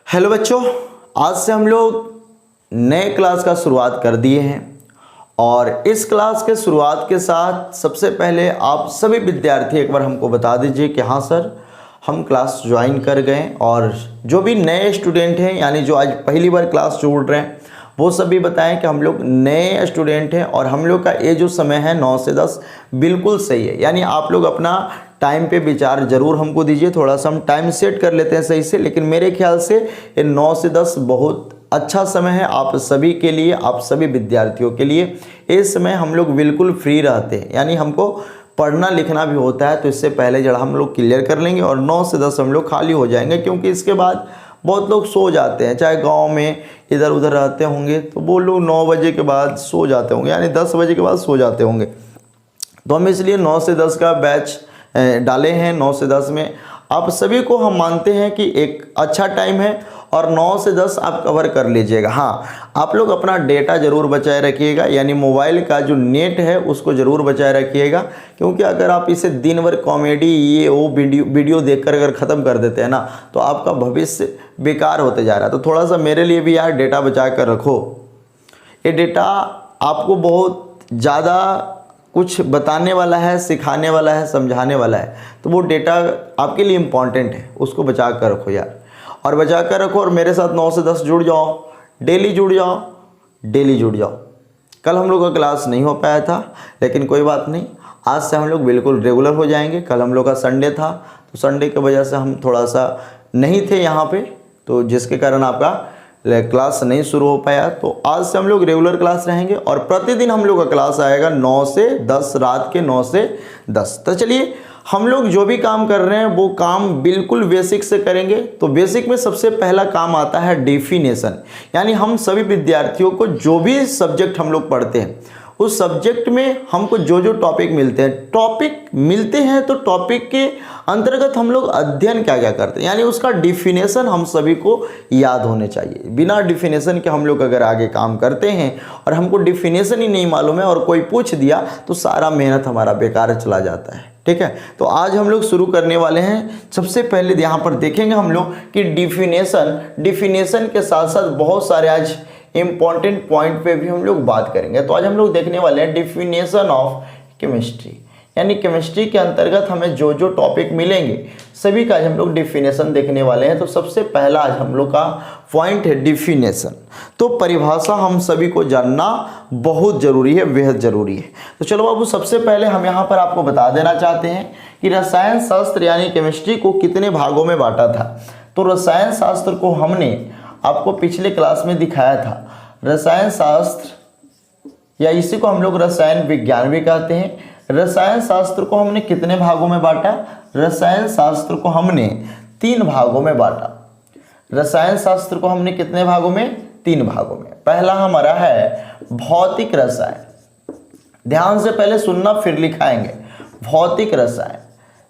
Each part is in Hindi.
हेलो बच्चों, आज से हम लोग नए क्लास का शुरुआत कर दिए हैं और इस क्लास के शुरुआत के साथ सबसे पहले आप सभी विद्यार्थी एक बार हमको बता दीजिए कि हाँ सर, हम क्लास ज्वाइन कर गए। और जो भी नए स्टूडेंट हैं यानी जो आज पहली बार क्लास जोड़ रहे हैं वो सभी बताएं कि हम लोग नए स्टूडेंट हैं और हम लोग का ये जो समय है 9 से 10 बिल्कुल सही है। यानी आप लोग अपना टाइम पे विचार ज़रूर हमको दीजिए, थोड़ा सा हम टाइम सेट कर लेते हैं सही से, लेकिन मेरे ख्याल से ये 9 से 10 बहुत अच्छा समय है आप सभी के लिए, आप सभी विद्यार्थियों के लिए। इस समय हम लोग बिल्कुल फ्री रहते हैं, यानी हमको पढ़ना लिखना भी होता है तो इससे पहले जरा हम लोग क्लियर कर लेंगे और 9 से 10 हम लोग खाली हो जाएंगे, क्योंकि इसके बाद बहुत लोग सो जाते हैं, चाहे गांव में इधर उधर रहते होंगे तो वो लोग 9 बजे के बाद सो जाते होंगे, यानी 10 बजे के बाद सो जाते होंगे। तो हम इसलिए 9 से 10 का बैच डाले हैं। 9 से 10 में आप सभी को हम मानते हैं कि एक अच्छा टाइम है और 9 से 10 आप कवर कर लीजिएगा। हाँ, आप लोग अपना डेटा ज़रूर बचाए रखिएगा, यानी मोबाइल का जो नेट है उसको ज़रूर बचाए रखिएगा, क्योंकि अगर आप इसे दिन भर कॉमेडी ये वो वीडियो देखकर अगर ख़त्म कर देते हैं ना तो आपका भविष्य बेकार होते जा रहा है। तो थोड़ा सा मेरे लिए भी यार डेटा बचा कर रखो। ये डेटा आपको बहुत ज़्यादा कुछ बताने वाला है, सिखाने वाला है, समझाने वाला है, तो वो डेटा आपके लिए इम्पॉर्टेंट है, उसको बचा कर रखो यार। और बचा कर रखो और मेरे साथ 9 से 10 जुड़ जाओ, डेली जुड़ जाओ, डेली जुड़ जाओ। कल हम लोग का क्लास नहीं हो पाया था, लेकिन कोई बात नहीं, आज से हम लोग बिल्कुल रेगुलर हो जाएंगे। कल हम लोग का संडे था तो संडे की वजह से हम थोड़ा सा नहीं थे यहाँ पे, तो जिसके कारण आपका क्लास नहीं शुरू हो पाया। तो आज से हम लोग रेगुलर क्लास रहेंगे और प्रतिदिन हम लोग का क्लास आएगा 9 से 10, रात के 9 से 10। तो चलिए हम लोग जो भी काम कर रहे हैं वो काम बिल्कुल बेसिक से करेंगे। तो बेसिक में सबसे पहला काम आता है डेफिनेशन, यानी हम सभी विद्यार्थियों को जो भी सब्जेक्ट हम लोग पढ़ते हैं उस सब्जेक्ट में हमको जो जो टॉपिक मिलते हैं तो टॉपिक के अंतर्गत हम लोग अध्ययन क्या क्या करते हैं, यानी उसका डिफिनेशन हम सभी को याद होने चाहिए। बिना डिफिनेशन के हम लोग अगर आगे काम करते हैं और हमको डिफिनेशन ही नहीं मालूम है और कोई पूछ दिया तो सारा मेहनत हमारा बेकार चला जाता है। ठीक है, तो आज हम लोग शुरू करने वाले हैं। सबसे पहले यहाँ पर देखेंगे हम लोग कि डिफिनेशन के साथ साथ बहुत सारे आज इंपॉर्टेंट पॉइंट पे भी हम लोग बात करेंगे। तो आज हम लोग देखने वाले हैं डिफिनेशन ऑफ केमिस्ट्री, यानी केमिस्ट्री के अंतर्गत हमें जो जो टॉपिक मिलेंगे सभी का आज हम लोग डिफिनेशन देखने वाले हैं। तो सबसे पहला आज हम लोग का पॉइंट है डिफिनेशन। तो परिभाषा हम सभी को जानना बहुत ज़रूरी है, बेहद ज़रूरी है। तो चलो बाबू, सबसे पहले हम यहाँ पर आपको बता देना चाहते हैं कि रसायन शास्त्र यानी केमिस्ट्री को कितने भागों में बांटा था। तो रसायन शास्त्र को हमने आपको पिछले क्लास में दिखाया था। रसायन शास्त्र या इसी को हम लोग रसायन विज्ञान भी कहते हैं। रसायन शास्त्र को हमने कितने भागों में बांटा? रसायन शास्त्र को हमने 3 भागों में बांटा। रसायन शास्त्र को हमने कितने भागों में? 3 भागों में। पहला हमारा है भौतिक रसायन, ध्यान से पहले सुनना फिर लिखाएंगे, भौतिक रसायन।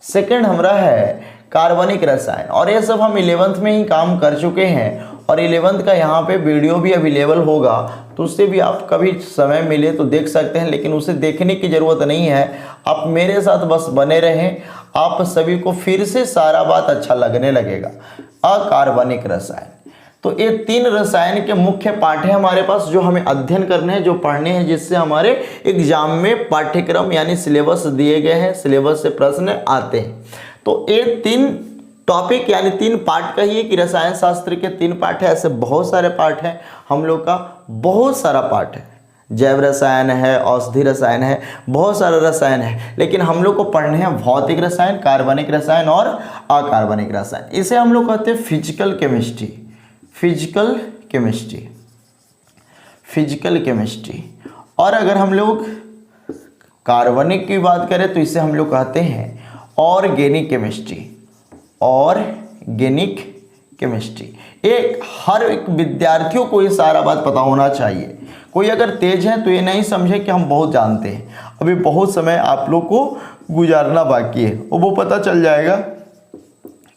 सेकंड हमारा है कार्बनिक रसायन, और ये सब हम 11th में ही काम कर चुके हैं और 11th का यहाँ पे वीडियो भी अवेलेबल होगा, तो उससे भी आप कभी समय मिले तो देख सकते हैं, लेकिन उसे देखने की ज़रूरत नहीं है। आप मेरे साथ बस बने रहें, आप सभी को फिर से सारा बात अच्छा लगने लगेगा। अकार्बनिक रसायन, तो ये 3 रसायन के मुख्य पाठ है हमारे पास जो हमें अध्ययन करने हैं, जो पढ़ने हैं, जिससे हमारे एग्जाम में पाठ्यक्रम यानी सिलेबस दिए गए हैं, सिलेबस से प्रश्न आते हैं। तो ये 3 टॉपिक यानी 3 पार्ट कहिए कि रसायन शास्त्र के 3 पार्ट है। ऐसे बहुत सारे पार्ट हैं हम लोग का, बहुत सारा पार्ट है, जैव रसायन है, औषधि रसायन है, बहुत सारा रसायन है, लेकिन हम लोग को पढ़ने हैं भौतिक रसायन, कार्बनिक रसायन और अकार्बनिक रसायन। इसे हम लोग कहते हैं फिजिकल केमिस्ट्री। Physical chemistry. और अगर हम लोग कार्बनिक की बात करें तो इसे हम लोग कहते हैं ऑर्गेनिक केमिस्ट्री। ऑर्गेनिक केमिस्ट्री, एक हर एक विद्यार्थियों को ये सारा बात पता होना चाहिए। कोई अगर तेज है तो ये नहीं समझे कि हम बहुत जानते हैं, अभी बहुत समय आप लोग को गुजारना बाकी है और वो पता चल जाएगा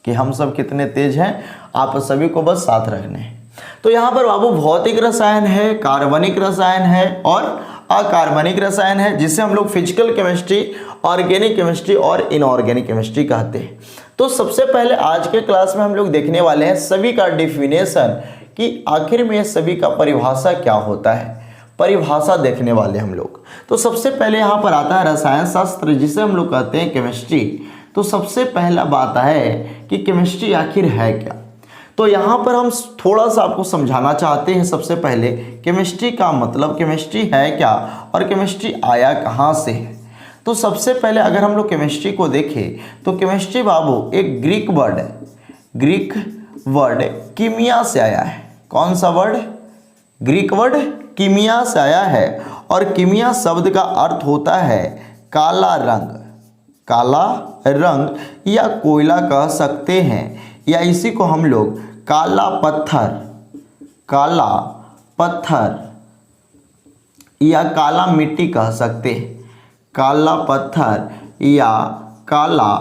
कि हम सब कितने तेज हैं। आप सभी को बस साथ रखने हैं। तो यहाँ पर बाबू भौतिक रसायन है, कार्बनिक रसायन है और अकार्बनिक रसायन है, जिसे हम लोग फिजिकल केमिस्ट्री, ऑर्गेनिक केमिस्ट्री और इनऑर्गेनिक केमिस्ट्री कहते हैं। तो सबसे पहले आज के क्लास में हम लोग देखने वाले हैं सभी का डिफिनेशन, कि आखिर में सभी का परिभाषा क्या होता है, परिभाषा देखने वाले हम लोग। तो सबसे पहले यहाँ पर आता है रसायन शास्त्र, जिसे हम लोग कहते हैं केमिस्ट्री। तो सबसे पहला बात है कि केमिस्ट्री आखिर है क्या। तो यहाँ पर हम थोड़ा सा आपको समझाना चाहते हैं। सबसे पहले केमिस्ट्री का मतलब, केमिस्ट्री है क्या और केमिस्ट्री आया कहाँ से है। तो सबसे पहले अगर हम लोग केमिस्ट्री को देखें तो केमिस्ट्री बाबू एक ग्रीक वर्ड है, ग्रीक वर्ड कीमिया से आया है। कौन सा वर्ड? ग्रीक वर्ड कीमिया से आया है, और कीमिया शब्द का अर्थ होता है काला रंग, काला रंग या कोयला कह सकते हैं, या इसी को हम लोग काला पत्थर, काला पत्थर या काला मिट्टी कह सकते हैं, काला पत्थर या काला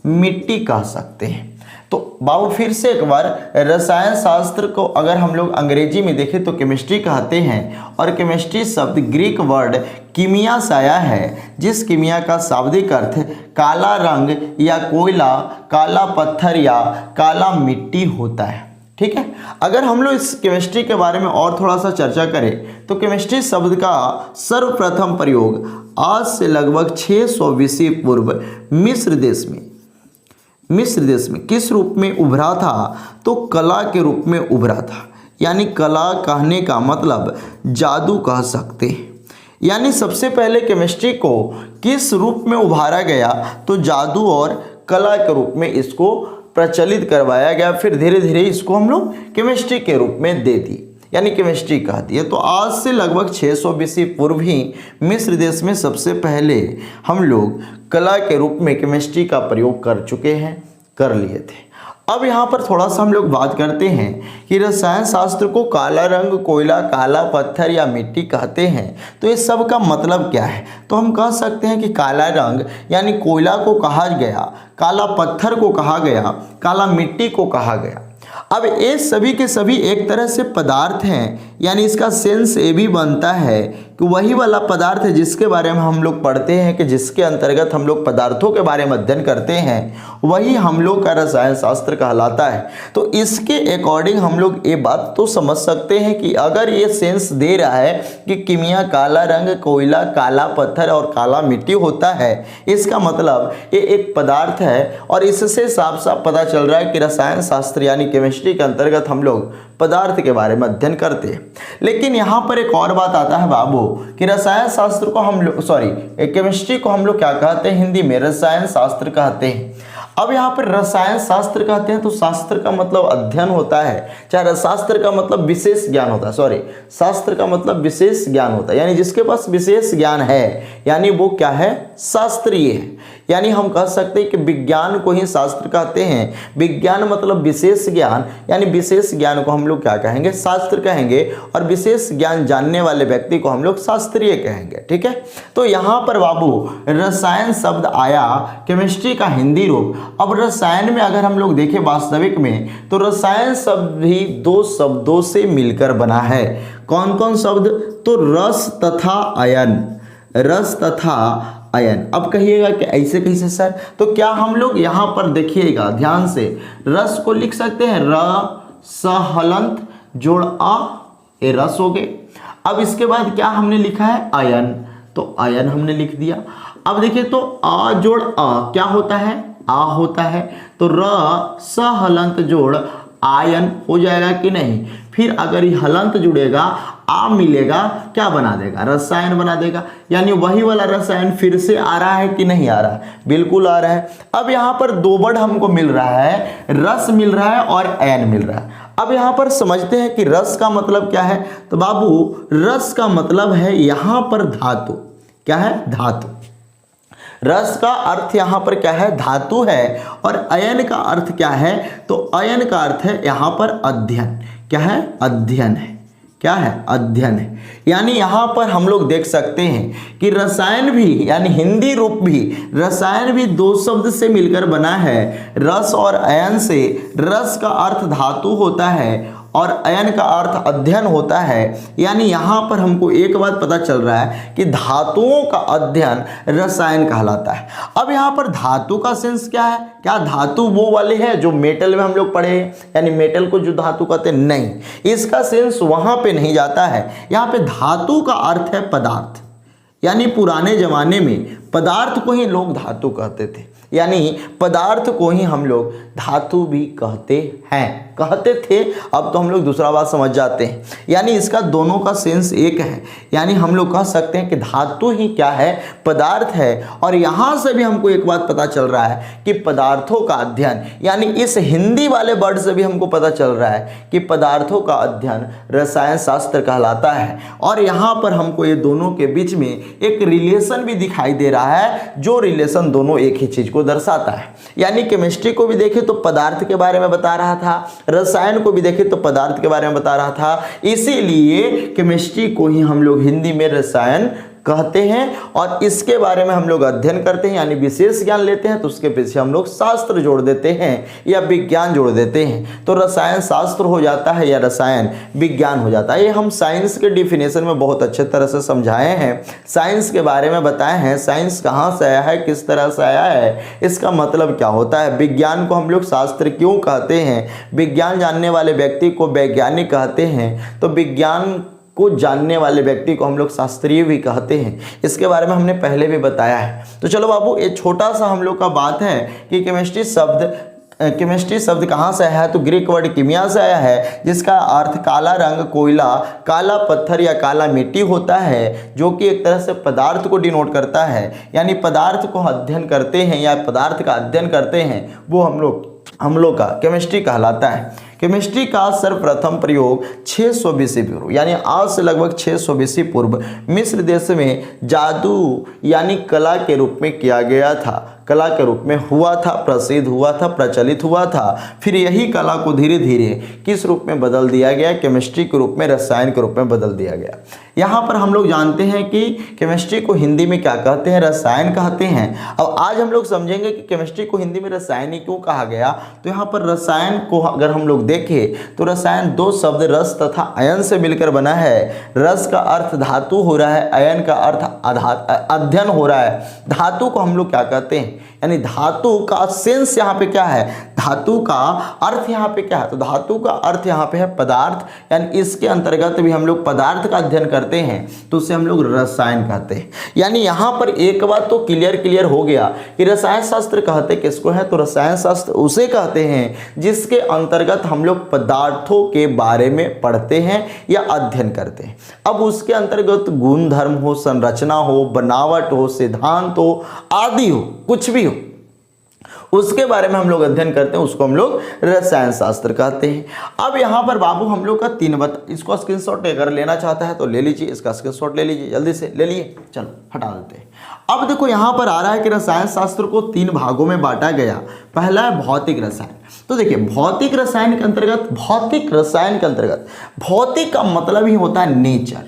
मिट्टी कह सकते हैं। तो बाबू फिर से एक बार, रसायन शास्त्र को अगर हम लोग अंग्रेजी में देखें तो केमिस्ट्री कहते हैं, और केमिस्ट्री शब्द ग्रीक वर्ड कीमिया से आया है, जिस कीमिया का शाब्दिक अर्थ काला रंग या कोयला, काला पत्थर या काला मिट्टी होता है। ठीक है, अगर हम लोग इस केमिस्ट्री के बारे में और थोड़ा सा चर्चा करें तो केमिस्ट्री शब्द का सर्वप्रथम प्रयोग आज से लगभग 600 BC पूर्व मिस्र देश में किस रूप में उभरा था? तो कला के रूप में उभरा था। यानी कला कहने का मतलब जादू कह सकते हैं। यानी सबसे पहले केमिस्ट्री को किस रूप में उभारा गया? तो जादू और कला के रूप में इसको प्रचलित करवाया गया, फिर धीरे धीरे इसको हम लोग केमिस्ट्री के रूप में दे दी, यानी केमिस्ट्री कह दिए। तो आज से लगभग 600 BC पूर्व ही मिस्र देश में सबसे पहले हम लोग कला के रूप में केमिस्ट्री का प्रयोग कर चुके हैं, कर लिए थे। अब यहाँ पर थोड़ा सा हम लोग बात करते हैं कि रसायन शास्त्र को काला रंग, कोयला, काला पत्थर या मिट्टी कहते हैं। तो ये सब का मतलब क्या है? तो हम कह सकते हैं कि काला रंग यानी कोयला को कहा गया, काला पत्थर को कहा गया, काला मिट्टी को कहा गया। अब ये सभी के सभी एक तरह से पदार्थ हैं, यानी इसका सेंस ये भी बनता है कि वही वाला पदार्थ है जिसके बारे में हम लोग पढ़ते हैं, कि जिसके अंतर्गत हम लोग पदार्थों के बारे में अध्ययन करते हैं, वही हम लोग का रसायन शास्त्र कहलाता है। तो इसके अकॉर्डिंग हम लोग ये बात तो समझ सकते हैं कि अगर ये सेंस दे रहा है कि कीमिया काला रंग, कोयला, काला पत्थर और काला मिट्टी होता है, इसका मतलब ये एक पदार्थ है, और इससे साफ साफ पता चल रहा है कि रसायन शास्त्र यानी केमिस्ट्री के अंतर्गत हम लोग पदार्थ के बारे में अध्ययन करते हैं। लेकिन यहाँ पर एक और बात आता है बाबू, कि रसायन शास्त्र को हम लोग केमिस्ट्री को हम लोग क्या कहते हैं? हिंदी में रसायन शास्त्र कहते हैं। अब यहाँ पर रसायन शास्त्र कहते हैं तो शास्त्र का मतलब अध्ययन होता है, चाहे शास्त्र का मतलब विशेष ज्ञान होता है, शास्त्र का मतलब विशेष ज्ञान होता है, यानी जिसके पास विशेष ज्ञान है, यानी वो क्या है? शास्त्रीय है। यानी हम कह सकते हैं कि विज्ञान को ही शास्त्र कहते हैं। विज्ञान मतलब विशेष ज्ञान, यानी विशेष ज्ञान को हम लोग क्या कहेंगे? शास्त्र कहेंगे, और विशेष ज्ञान जानने वाले व्यक्ति को हम लोग शास्त्रीय कहेंगे। ठीक है, तो यहाँ पर बाबू रसायन शब्द आया केमिस्ट्री का हिंदी रूप। अब रसायन में अगर हम लोग देखें वास्तविक में, तो रसायन शब्द भी दो शब्दों से मिलकर बना है। कौन कौन शब्द? तो रस तथा अयन, रस तथा अयन। अब कहिएगा कि ऐसे कैसे सर? तो क्या हम लोग यहाँ पर देखिएगा ध्यान से, रस को लिख सकते हैं र स हलंत जोड़ आ, ये रस हो गए। अब इसके बाद क्या हमने लिखा है? अयन, तो अयन हमने लिख दिया। अब देखिए तो आ जोड़ आ क्या होता है? आ होता है। तो र स हलंत जोड़ आयन हो जाएगा कि नहीं? फिर अगर ये हलंत जुड़ेगा, आ मिलेगा, क्या बना देगा? रसायन बना देगा। यानी वही वाला रसायन फिर से आ रहा है कि नहीं आ रहा है? बिल्कुल आ रहा है। अब यहाँ पर दो वर्ड हमको मिल रहा है, रस मिल रहा है और अयन मिल रहा है। अब यहाँ पर समझते हैं कि रस का मतलब क्या है। तो बाबू रस का मतलब है यहाँ पर धातु। क्या है? धातु। रस का अर्थ यहाँ पर क्या है? धातु है। और अयन का अर्थ क्या है? तो अयन का अर्थ है यहाँ पर अध्ययन। क्या है? अध्ययन है। क्या है? अध्ययन है। यानी यहाँ पर हम लोग देख सकते हैं कि रसायन भी, यानी हिंदी रूप भी, रसायन भी दो शब्द से मिलकर बना है, रस और अयन से। रस का अर्थ धातु होता है और अयन का अर्थ अध्ययन होता है। यानी यहाँ पर हमको एक बात पता चल रहा है कि धातुओं का अध्ययन रसायन कहलाता है। अब यहाँ पर धातु का सेंस क्या है? क्या धातु वो वाले हैं जो मेटल में हम लोग पढ़े, यानी मेटल को जो धातु कहते हैं? नहीं, इसका सेंस वहां पे नहीं जाता है। यहाँ पे धातु का अर्थ है पदार्थ, यानी पुराने जमाने में पदार्थ को ही लोग धातु कहते थे, यानी पदार्थ को ही हम लोग धातु भी कहते थे। अब तो हम लोग दूसरा बात समझ जाते हैं, यानी इसका दोनों का सेंस एक है। यानी हम लोग कह सकते हैं कि धातु ही क्या है? पदार्थ है। और यहाँ से भी हमको एक बात पता चल रहा है कि पदार्थों का अध्ययन, यानी इस हिंदी वाले वर्ड से भी हमको पता चल रहा है कि पदार्थों का अध्ययन रसायन शास्त्र कहलाता है। और यहाँ पर हमको ये दोनों के बीच में एक रिलेशन भी दिखाई दे रहा है, जो रिलेशन दोनों एक ही चीज को दर्शाता है। यानी केमिस्ट्री को भी देखें तो पदार्थ के बारे में बता रहा था, रसायन को भी देखें तो पदार्थ के बारे में बता रहा था। इसीलिए केमिस्ट्री को ही हम लोग हिंदी में रसायन कहते हैं और इसके बारे में हम लोग अध्ययन करते हैं, यानी विशेष ज्ञान लेते हैं, तो उसके पीछे हम लोग शास्त्र जोड़ देते हैं या विज्ञान जोड़ देते हैं, तो रसायन शास्त्र हो जाता है या रसायन विज्ञान हो जाता है। ये हम साइंस के डिफिनेशन में बहुत अच्छे तरह से समझाए हैं, साइंस के बारे में बताए हैं, साइंस कहाँ से आया है, किस तरह से आया है, इसका मतलब क्या होता है, विज्ञान को हम लोग शास्त्र क्यों कहते हैं, विज्ञान जानने वाले व्यक्ति को वैज्ञानिक कहते हैं, तो विज्ञान को जानने वाले व्यक्ति को हम लोग शास्त्रीय भी कहते हैं। इसके बारे में हमने पहले भी बताया है। तो चलो बाबू, ये छोटा सा हम लोग का बात है कि केमिस्ट्री शब्द कहाँ से आया है, तो ग्रीक वर्ड कीमिया से आया है, जिसका अर्थ काला रंग, कोयला, काला पत्थर या काला मिट्टी होता है, जो कि एक तरह से पदार्थ को डिनोट करता है। यानी पदार्थ को अध्ययन करते हैं या पदार्थ का अध्ययन करते हैं, वो हम लोग का केमिस्ट्री कहलाता है। केमिस्ट्री का सर्वप्रथम प्रयोग 600 BC पूर्व, यानी आज से लगभग 600 BC पूर्व मिस्र देश में जादू यानी कला के रूप में किया गया था, कला के रूप में हुआ था, प्रसिद्ध हुआ था, प्रचलित हुआ था। फिर यही कला को धीरे धीरे किस रूप में बदल दिया गया? केमिस्ट्री के रूप में, रसायन के रूप में बदल दिया गया। यहाँ पर हम लोग जानते हैं कि केमिस्ट्री को हिंदी में क्या कहते हैं? रसायन कहते हैं। अब आज हम लोग समझेंगे कि केमिस्ट्री को हिंदी में रसायन ही क्यों कहा गया। तो यहाँ पर रसायन को अगर हम लोग देखें तो रसायन दो शब्द रस तथा अयन से मिलकर बना है। रस का अर्थ धातु हो रहा है, अयन का अर्थ अध्ययन हो रहा है। धातु को हम लोग क्या कहते हैं, यानी धातु का सेंस यहाँ पे क्या है, धातु का अर्थ यहाँ पे क्या है, तो धातु का अर्थ यहाँ पे है पदार्थ, यानी इसके अंतर्गत भी हम लोग पदार्थ का अध्ययन करते हैं, तो उसे हम लोग रसायन कहते हैं। यानी यहाँ पर एक बात तो क्लियर हो गया कि रसायन शास्त्र कहते किसको है, तो रसायन शास्त्र उसे कहते हैं जिसके अंतर्गत हम लोग पदार्थों के बारे में पढ़ते हैं या अध्ययन करते हैं। अब उसके अंतर्गत गुण धर्म हो, संरचना हो, बनावट हो, सिद्धांत हो, आदि हो, कुछ भी हो, उसके बारे में हम लोग अध्ययन करते हैं, उसको हम लोग रसायन शास्त्र कहते हैं। अब यहाँ पर बाबू हम लोग का इसको स्क्रीनशॉट अगर लेना चाहता है तो ले लीजिए, इसका स्क्रीनशॉट ले लीजिए, जल्दी से ले लिए, चलो हटा देते हैं। अब देखो यहाँ पर आ रहा है कि रसायन शास्त्र को 3 भागों में बांटा गया। पहला है भौतिक रसायन। तो देखिए भौतिक रसायन के अंतर्गत, भौतिक का मतलब ही होता है नेचर,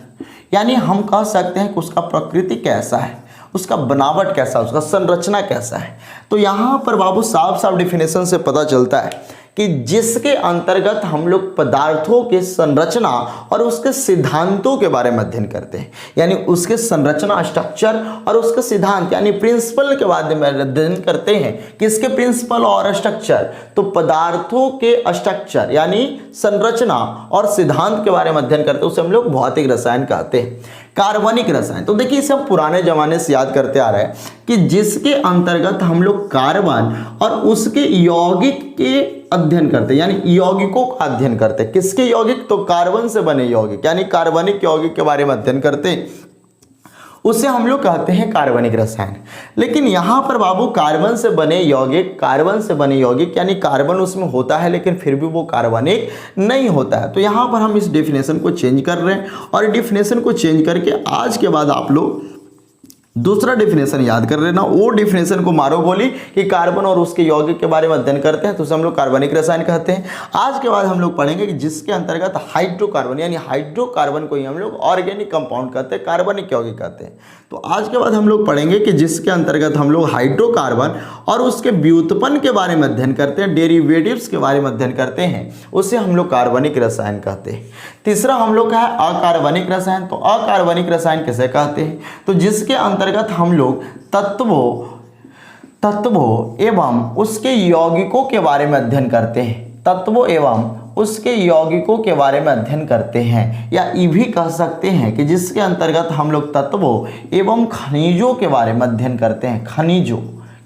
यानी हम कह सकते हैं कि उसका प्रकृति कैसा है, उसका बनावट कैसा है, उसका संरचना कैसा है। तो यहाँ पर बाबू साफ साफ डिफिनेशन से पता चलता है कि जिसके अंतर्गत हम लोग पदार्थों के संरचना और उसके सिद्धांतों के बारे में अध्ययन करते हैं, यानी उसके संरचना स्ट्रक्चर और उसके सिद्धांत यानी प्रिंसिपल के बारे में अध्ययन करते हैं। किसके प्रिंसिपल और स्ट्रक्चर, तो पदार्थों के स्ट्रक्चर यानी संरचना और सिद्धांत के बारे में अध्ययन करते हैं, उसे हम लोग भौतिक रसायन कहते हैं। कार्बनिक रसायन, तो देखिए इसे हम पुराने जमाने से याद करते आ रहे हैं कि जिसके अंतर्गत हम लोग कार्बन और उसके यौगिक के अध्ययन करते हैं, यानी यौगिकों का अध्ययन करते हैं। किसके यौगिक, तो कार्बन से बने यौगिक, यानी कार्बनिक यौगिक के बारे में अध्ययन करते हैं, उसे हम लोग कहते हैं कार्बनिक रसायन। लेकिन यहाँ पर बाबू कार्बन से बने यौगिक यानी कार्बन उसमें होता है लेकिन फिर भी वो कार्बनिक नहीं होता है। तो यहाँ पर हम इस डेफिनेशन को चेंज कर रहे हैं और डेफिनेशन को चेंज करके आज के बाद आप लोग दूसरा डिफिनेशन याद कर लेना, वो डिफिनेशन को मारो गोली कि कार्बन और उसके यौगिक के बारे में अध्ययन करते हैं तो उसे हम लोग कार्बनिक रसायन कहते हैं। आज के बाद हम लोग पढ़ेंगे कि जिसके अंतर्गत हाइड्रोकार्बन यानी हाइड्रोकार्बन को ही हम लोग ऑर्गेनिक कंपाउंड कहते हैं, कार्बनिक यौगिक कहते हैं। तो आज के बाद हम लोग पढ़ेंगे कि जिसके अंतर्गत हम लोग हाइड्रोकार्बन और उसके व्युत्पन्न के बारे में अध्ययन करते हैं, डेरिवेटिव्स के बारे में अध्ययन करते हैं, उसे हम लोग कार्बनिक रसायन कहते हैं। तीसरा हम लोग का है अकार्बनिक रसायन। तो अकार्बनिक रसायन किसे कहते हैं? तो जिसके अंतर्गत हम लोग तत्वों एवं उसके यौगिकों के बारे में अध्ययन करते हैं, तत्वों एवं उसके यौगिकों के बारे में अध्ययन करते हैं, या ये भी कह सकते हैं कि जिसके अंतर्गत हम लोग तत्वों एवं खनिजों के बारे में अध्ययन करते हैं, खनिजों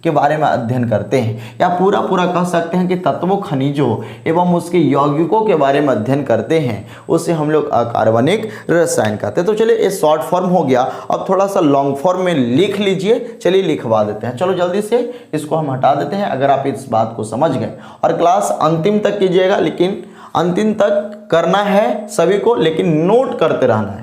के बारे में अध्ययन करते हैं, या पूरा कह सकते हैं कि तत्वों खनिजों एवं उसके यौगिकों के बारे में अध्ययन करते हैं, उसे हम लोग अकार्बनिक रसायन कहते हैं। तो चलिए ये शॉर्ट फॉर्म हो गया, अब थोड़ा सा लॉन्ग फॉर्म में लिख लीजिए। चलिए लिखवा देते हैं, चलो जल्दी से इसको हम हटा देते हैं अगर आप इस बात को समझ गए। और क्लास अंतिम तक कीजिएगा, लेकिन अंतिम तक करना है सभी को, लेकिन नोट करते रहना है,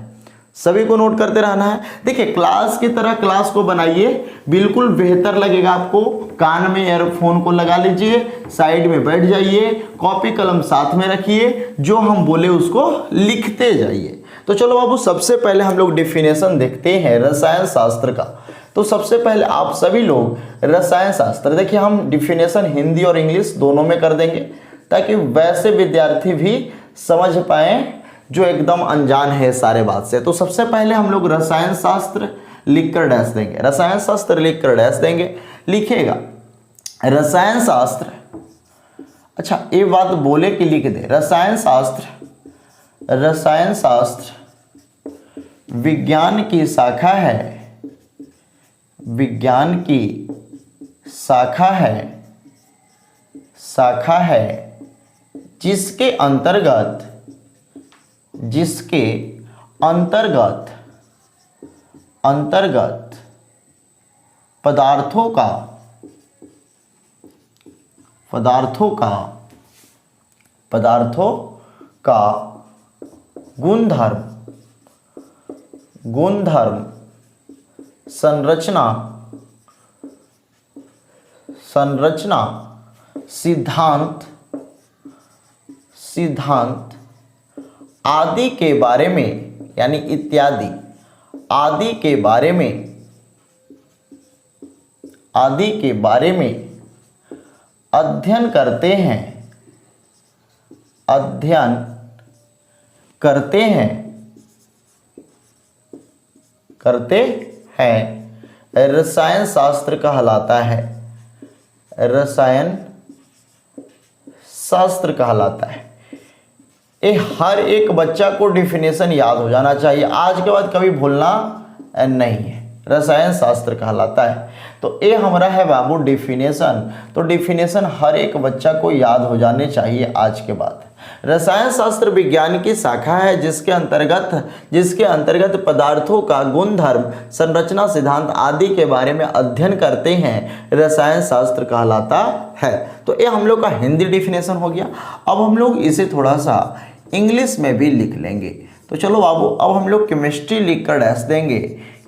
सभी को नोट करते रहना है। देखिए क्लास की तरह क्लास को बनाइए, बिल्कुल बेहतर लगेगा आपको। कान में ईयरफोन को लगा लीजिए, साइड में बैठ जाइए, कॉपी कलम साथ में रखिए, जो हम बोले उसको लिखते जाइए। तो चलो बाबू सबसे पहले हम लोग डेफिनेशन देखते हैं रसायन शास्त्र का। तो सबसे पहले आप सभी लोग रसायन शास्त्र देखिए, हम डिफिनेशन हिंदी और इंग्लिश दोनों में कर देंगे ताकि वैसे विद्यार्थी भी समझ पाए जो एकदम अनजान है सारे बात से। तो सबसे पहले हम लोग रसायन शास्त्र लिखकर डैश देंगे, रसायन शास्त्र लिखकर डैश देंगे, लिखेगा रसायन शास्त्र। अच्छा ये बात बोले कि लिख दे, रसायन शास्त्र विज्ञान की शाखा है, विज्ञान की शाखा है जिसके अंतर्गत पदार्थों का गुणधर्म संरचना सिद्धांत आदि के बारे में, यानी इत्यादि आदि के बारे में अध्ययन करते हैं रसायन शास्त्र कहलाता है, रसायन शास्त्र कहलाता है। ये हर एक बच्चा को डिफिनेशन याद हो जाना चाहिए, आज के बाद कभी भूलना नहीं है। रसायन शास्त्र कहलाता है, तो ये हमारा है बाबू डिफिनेशन। तो डिफिनेशन हर एक बच्चा को याद हो जाने चाहिए आज के बाद। रसायन शास्त्र विज्ञान की शाखा है जिसके अंतर्गत पदार्थों का गुणधर्म संरचना सिद्धांत आदि के बारे में अध्ययन करते हैं, रसायन शास्त्र कहलाता है। तो ये हम लोग का हिंदी डिफिनेशन हो गया। अब हम लोग इसे थोड़ा सा इंग्लिश में भी लिख लेंगे। तो चलो बाबू अब हम लोग केमिस्ट्री लिखकर डैश देंगे,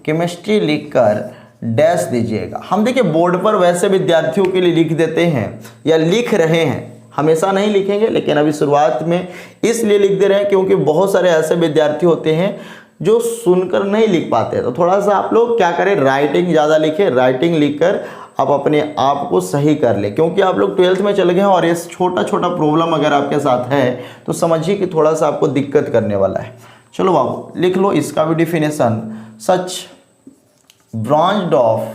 केमिस्ट्री लिखकर डैश दीजिएगा। हम देखिए बोर्ड पर वैसे विद्यार्थियों के लिए लिख देते हैं या लिख रहे हैं, हमेशा नहीं लिखेंगे, लेकिन अभी शुरुआत में इसलिए लिख दे रहे हैं क्योंकि बहुत सारे ऐसे विद्यार्थी होते हैं जो सुनकर नहीं लिख पाते। तो थोड़ा सा आप लोग क्या करें, राइटिंग ज़्यादा लिखें, राइटिंग लिखकर आप अपने आप को सही कर ले, क्योंकि आप लोग 12th में चले गए हैं और ये छोटा प्रॉब्लम अगर आपके साथ है तो समझिए कि थोड़ा सा आपको दिक्कत करने वाला है। चलो बाबू लिख लो इसका भी definition. Such branch of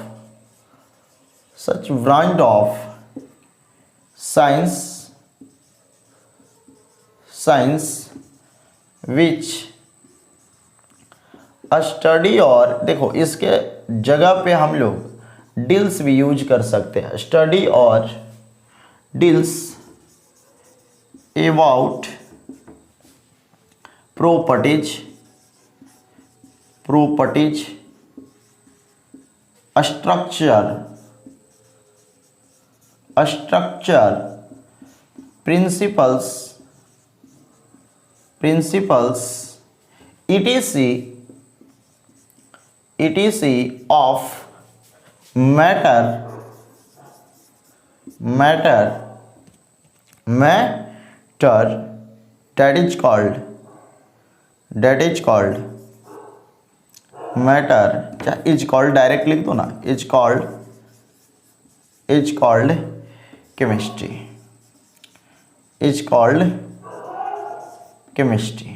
science which study, और देखो इसके जगह पे हम लोग डील्स भी यूज कर सकते हैं, स्टडी और deals about properties structure principles etc etc of matter that is called matter, क्या इज कॉल्ड डायरेक्ट लिख दो ना, इज कॉल्ड केमिस्ट्री।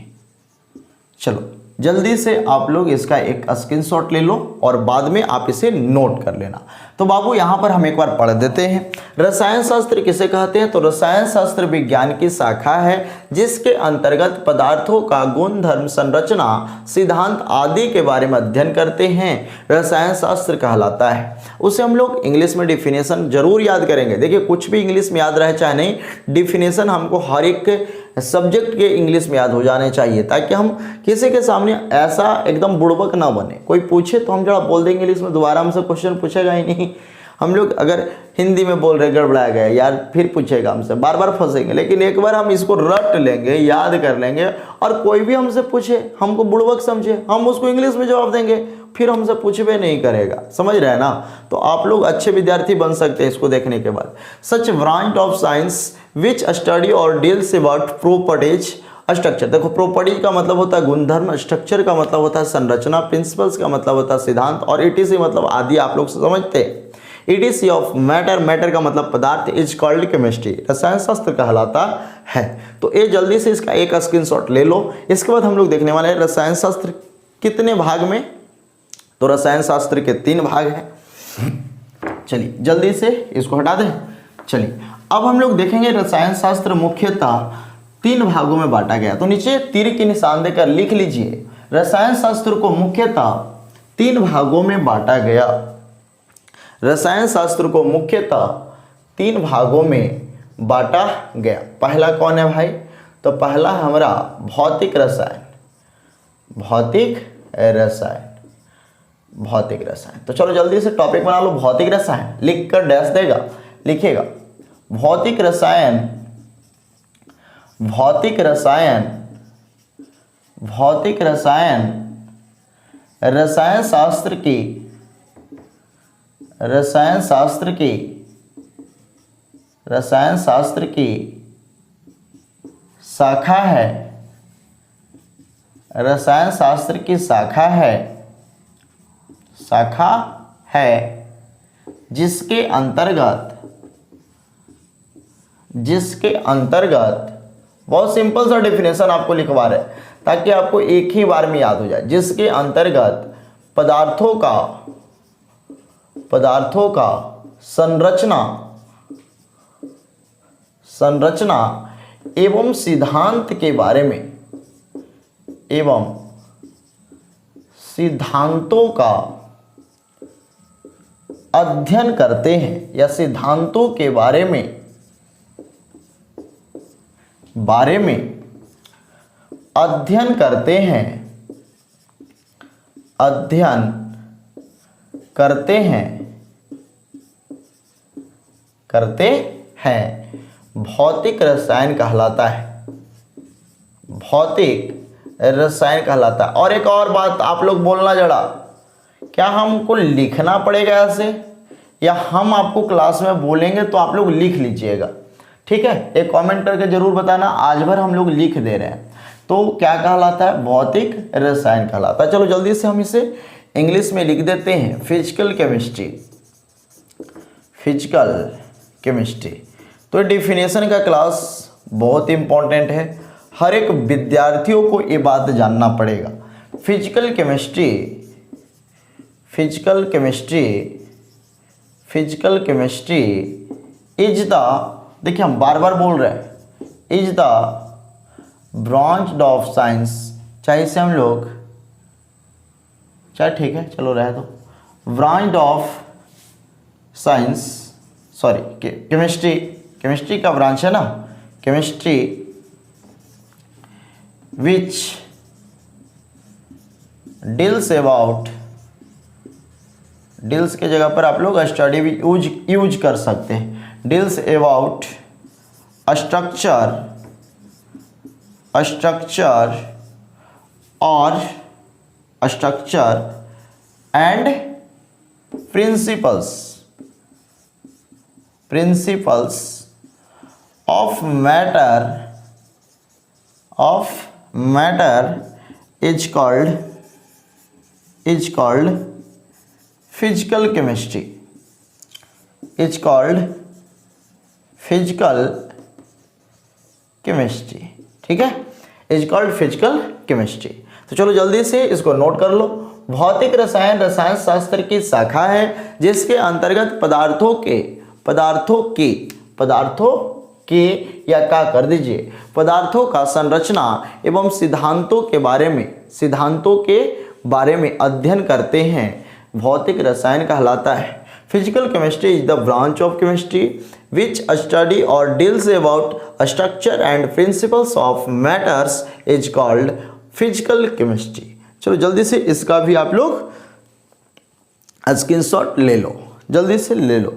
चलो जल्दी से आप लोग इसका एक स्क्रीनशॉट ले लो और बाद में आप इसे नोट कर लेना। तो बाबू यहाँ पर हम एक बार पढ़ देते हैं। रसायन शास्त्र किसे कहते हैं? तो रसायन शास्त्र विज्ञान की शाखा है जिसके अंतर्गत पदार्थों का गुणधर्म, संरचना, सिद्धांत आदि के बारे में अध्ययन करते हैं, रसायन शास्त्र कहलाता है। उसे हम लोग इंग्लिश में डिफिनेशन जरूर याद करेंगे। देखिए कुछ भी इंग्लिश में याद रहे चाहे नहीं, डिफिनेशन हमको हर एक सब्जेक्ट के इंग्लिश में याद हो जाने चाहिए, ताकि हम किसी के सामने ऐसा एकदम बुड़बक ना बने। कोई पूछे तो हम जरा बोल देंगे इंग्लिश में, दोबारा हमसे क्वेश्चन पूछेगा ही नहीं। हम लोग अगर हिंदी में बोल रहे गड़बड़ाया गया यार, फिर पूछेगा हमसे, बार बार फंसेंगे। लेकिन एक बार हम इसको रट लेंगे, याद कर लेंगे, और कोई भी हमसे पूछे, हमको बुड़बक समझे, हम उसको इंग्लिश में जवाब देंगे, फिर हमसे पूछबे नहीं करेगा। समझ रहे हैं ना? तो आप लोग अच्छे विद्यार्थी बन सकते हैं इसको देखने के बाद। Such branch of science which study और डील्स अबाउट प्रॉपर्टीज स्ट्रक्चर। देखो प्रॉपर्टीज का मतलब होता है गुणधर्म, स्ट्रक्चर का मतलब होता है संरचना, प्रिंसिपल्स का मतलब होता है सिद्धांत, और ईटीसी मतलब आदि आप लोग समझते हैं। ईटीसी ऑफ मैटर का मतलब पदार्थ, इज कॉल्ड केमिस्ट्री, रसायन शास्त्र कहलाता है। तो ये जल्दी से इसका एक स्क्रीनशॉट ले लो। इसके बाद हम लोग देखने वाले हैं रसायन शास्त्र कितने भाग में। तो रसायन शास्त्र के 3 भाग हैं। चलिए जल्दी से इसको हटा दें। चलिए अब हम लोग देखेंगे रसायन शास्त्र मुख्यतः 3 भागों में बांटा गया। तो नीचे तीर के निशान देकर लिख लीजिए, रसायन शास्त्र को मुख्यतः 3 भागों में बांटा गया। रसायन शास्त्र को मुख्यतः 3 भागों में बांटा गया। पहला कौन है भाई? तो पहला है हमारा भौतिक रसायन। तो चलो जल्दी से टॉपिक बना लो, भौतिक रसायन। लिख कर डैश देगा, लिखेगा भौतिक रसायन रसायन शास्त्र की शाखा है। रसायन शास्त्र की शाखा है जिसके अंतर्गत बहुत सिंपल सा डेफिनेशन आपको लिखवा रहे ताकि आपको एक ही बार में याद हो जाए। जिसके अंतर्गत पदार्थों का संरचना एवं सिद्धांत के बारे में एवं सिद्धांतों का अध्ययन करते हैं, या सिद्धांतों के बारे में अध्ययन करते हैं भौतिक रसायन कहलाता है। और एक और बात आप लोग बोलना जरा, क्या हमको लिखना पड़ेगा ऐसे, या हम आपको क्लास में बोलेंगे तो आप लोग लिख लीजिएगा? ठीक है, एक कमेंट करके जरूर बताना। आज भर हम लोग लिख दे रहे हैं तो क्या कहलाता है? भौतिक रसायन कहलाता है। चलो जल्दी से हम इसे इंग्लिश में लिख देते हैं, फिजिकल केमिस्ट्री। तो डेफिनेशन का क्लास बहुत इंपॉर्टेंट है, हर एक विद्यार्थियों को ये बात जानना पड़ेगा। फिजिकल केमिस्ट्री इज द, देखिए हम बार बार बोल रहे हैं, is the branch of science, चाहे इसे हम लोग, चाहे ठीक है चलो रहे दो, branch of science, sorry chemistry का ब्रांच है ना, केमिस्ट्री विच डील्स के जगह पर आप लोग स्टडी भी यूज कर सकते हैं। Deals about structure and principles of matter is called physical chemistry. ठीक है, इज कॉल्ड फिजिकल केमिस्ट्री। तो चलो जल्दी से इसको नोट कर लो। भौतिक रसायन रसायन शास्त्र की शाखा है जिसके अंतर्गत पदार्थों के या का कर दीजिए, पदार्थों का संरचना एवं सिद्धांतों के बारे में अध्ययन करते हैं, भौतिक रसायन कहलाता है। Physical chemistry is the branch of chemistry which study or deals about structure and principles of matters is called physical chemistry। चलो जल्दी से इसका भी आप लोग स्क्रीनशॉट ले लो, जल्दी से ले लो।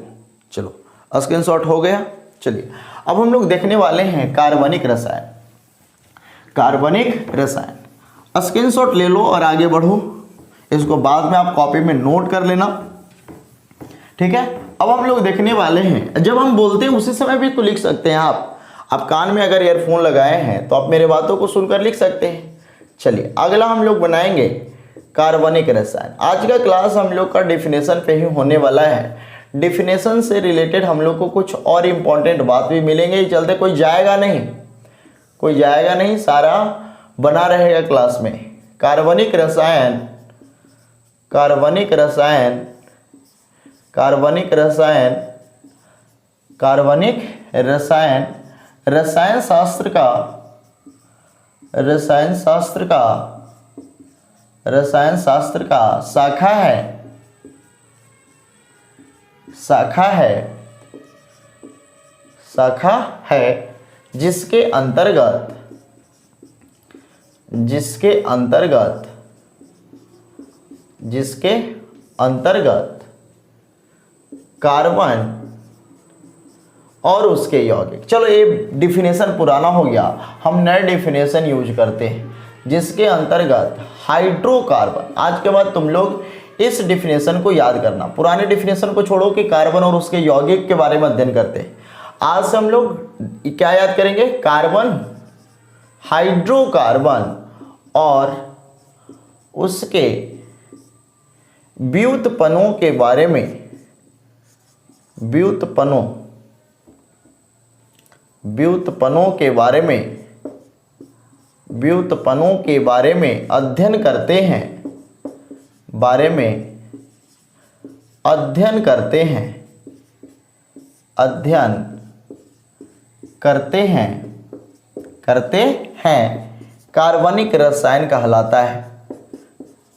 चलो स्क्रीनशॉट हो गया। चलिए अब हम लोग देखने वाले हैं कार्बनिक रसायन। स्क्रीनशॉट ले लो और आगे बढ़ो, इसको बाद में आप कॉपी में नोट कर लेना, ठीक है। अब हम लोग देखने वाले हैं, जब हम बोलते हैं उसी समय भी तो लिख सकते हैं आप कान में अगर ईयरफोन लगाए हैं तो आप मेरे बातों को सुनकर लिख सकते हैं। चलिए अगला हम लोग बनाएंगे कार्बनिक रसायन। आज का क्लास हम लोग का डिफिनेशन पे ही होने वाला है। डिफिनेशन से रिलेटेड हम लोग को कुछ और इम्पोर्टेंट बात भी मिलेंगे, चलते कोई जाएगा नहीं, सारा बना रहेगा क्लास में। कार्बनिक रसायन रसायन शास्त्र का शाखा है जिसके अंतर्गत कार्बन और उसके यौगिक। चलो ये डिफिनेशन पुराना हो गया, हम नए डिफिनेशन यूज करते हैं, जिसके अंतर्गत हाइड्रोकार्बन। आज के बाद तुम लोग इस डिफिनेशन को याद करना, पुराने डिफिनेशन को छोड़ो कि कार्बन और उसके यौगिक के बारे में अध्ययन करते हैं। आज से हम लोग क्या याद करेंगे? कार्बन, हाइड्रोकार्बन और उसके व्युत्पन्नों के बारे में, व्युत्पन्नों के बारे में अध्ययन करते हैं, कार्बनिक रसायन कहलाता है।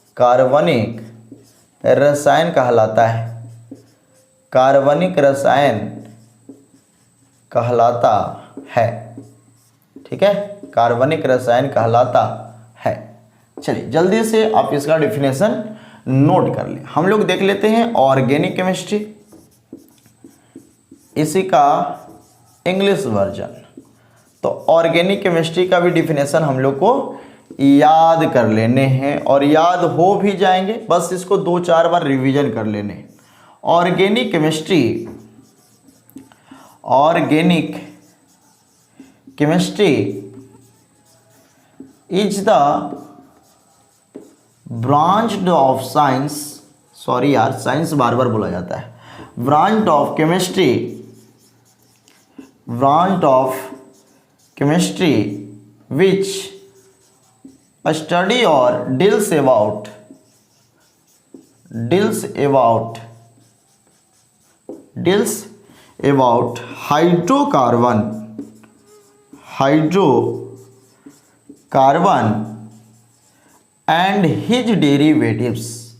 कार्बनिक रसायन कहलाता है, ठीक है, कार्बनिक रसायन कहलाता है। चलिए जल्दी से आप इसका डिफिनेशन नोट कर लें। हम लोग देख लेते हैं ऑर्गेनिक केमिस्ट्री, इसी का इंग्लिश वर्जन। तो ऑर्गेनिक केमिस्ट्री का भी डिफिनेशन हम लोग को याद कर लेने हैं और याद हो भी जाएंगे, बस इसको 2-4 बार रिवीजन कर लेने हैं। Organic chemistry is the branch of science, sorry यार साइंस बार बार बोला जाता है, branch of chemistry which study और deals about hydrocarbon and his derivatives,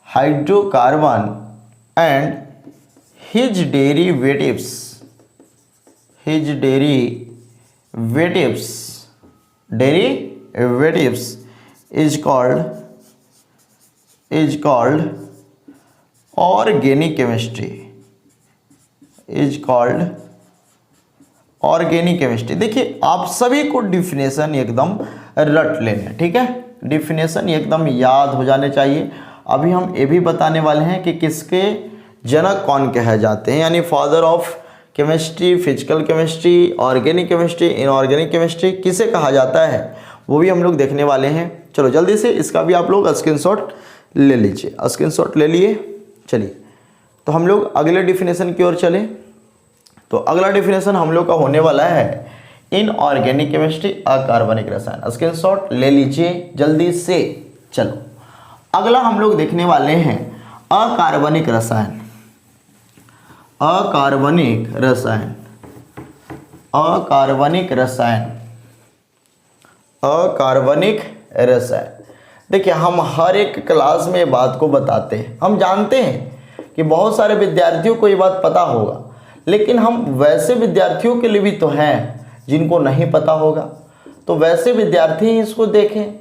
hydrocarbon and his derivatives is called organic chemistry, देखिए आप सभी को डिफिनेशन एकदम रट लेने, ठीक है, डिफिनेशन एकदम याद हो जाने चाहिए। अभी हम ये भी बताने वाले हैं कि किसके जनक कौन कहे जाते हैं, यानी father of chemistry, physical chemistry, organic chemistry, inorganic chemistry किसे कहा जाता है, वो भी हम लोग देखने वाले हैं। चलो जल्दी से इसका भी आप लोग स्क्रीनशॉट ले लीजिए। स्क्रीनशॉट ले लिए। चलिए तो हम लोग अगले डिफिनेशन की ओर चले। तो अगला डिफिनेशन हम लोग का होने वाला है इनऑर्गेनिक केमिस्ट्री, अकार्बनिक रसायन। स्क्रीनशॉट ले लीजिए जल्दी से। चलो अगला हम लोग देखने वाले हैं अकार्बनिक रसायन। अकार्बनिक रसायन, अकार्बनिक रसायन, अकार्बनिक रसायन। देखिए हम हर एक क्लास में ये बात को बताते हैं। हम जानते हैं कि बहुत सारे विद्यार्थियों को ये बात पता होगा, लेकिन हम वैसे विद्यार्थियों के लिए भी तो हैं जिनको नहीं पता होगा। तो वैसे विद्यार्थी ही इसको देखें,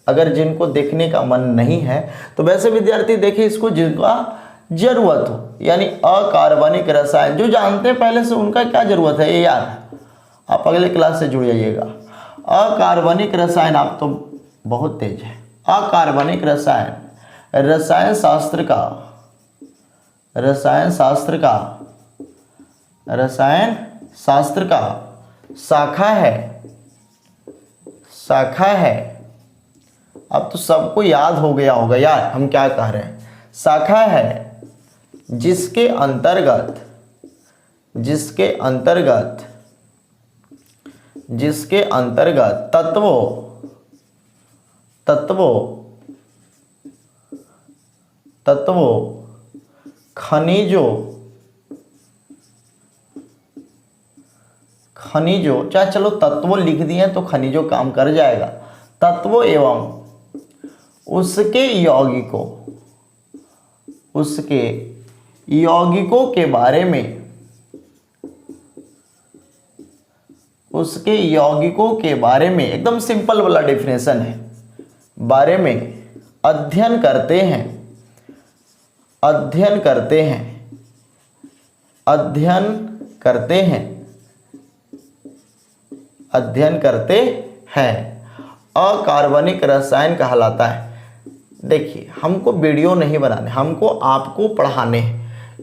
अगर जिनको देखने का मन नहीं है तो वैसे विद्यार्थी देखें इसको जिनका जरूरत हो। यानी अकार्बनिक रसायन जो जानते हैं पहले से, उनका क्या जरूरत है ये यार, आप अगले क्लास से जुड़ जाइएगा। अकार्बनिक रसायन, आप तो बहुत तेज है। अकार्बनिक रसायन रसायन शास्त्र का, रसायन शास्त्र का, रसायन शास्त्र का शाखा है, शाखा है। अब तो सबको याद हो गया होगा यार हम क्या कह रहे हैं। शाखा है जिसके अंतर्गत, जिसके अंतर्गत, जिसके अंतर्गत तत्वों, तत्वों, तत्वों, खनिजों, खनिजों, चाहे चलो तत्वों लिख दिए तो खनिजों काम कर जाएगा। तत्वों एवं उसके यौगिकों, उसके यौगिकों के बारे में, उसके यौगिकों के बारे में, एकदम सिंपल वाला डेफिनेशन है, बारे में अध्ययन करते हैं, अध्ययन करते हैं, अध्ययन करते हैं, अध्ययन करते हैं, अकार्बनिक रसायन कहलाता है। देखिए हमको वीडियो नहीं बनाने, हमको आपको पढ़ाने हैं,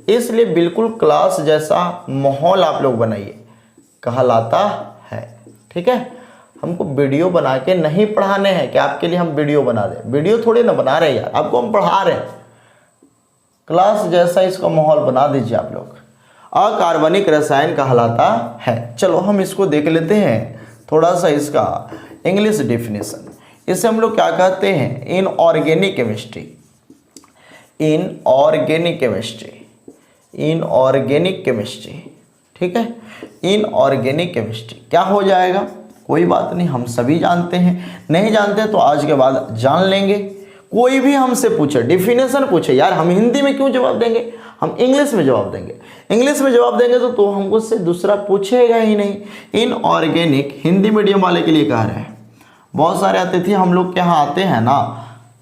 इसलिए बिल्कुल क्लास जैसा माहौल आप लोग बनाइए, कहलाता है। ठीक है, हमको वीडियो बना के नहीं पढ़ाने हैं कि आपके लिए हम वीडियो बना दें। वीडियो थोड़ी ना बना रहे यार, आपको हम पढ़ा रहे हैं। क्लास जैसा इसका माहौल बना दीजिए आप लोग। अकार्बनिक रसायन कहलाता है। चलो हम इसको देख लेते हैं थोड़ा सा इसका इंग्लिश डेफिनेशन। इसे हम लोग क्या कहते हैं, inorganic chemistry, inorganic chemistry, inorganic chemistry. ठीक है, इनऑर्गेनिक केमिस्ट्री क्या हो जाएगा, कोई बात नहीं, हम सभी जानते हैं। नहीं जानते तो आज के बाद जान लेंगे। कोई भी हमसे पूछे, डेफिनेशन पूछे, यार हम हिंदी में क्यों जवाब देंगे, हम इंग्लिश में जवाब देंगे। इंग्लिश में जवाब देंगे तो हमको से दूसरा पूछेगा ही नहीं। इनऑर्गेनिक हिंदी मीडियम वाले के लिए कह रहे हैं। बहुत सारे अतिथि हम लोग के यहाँ आते हैं ना,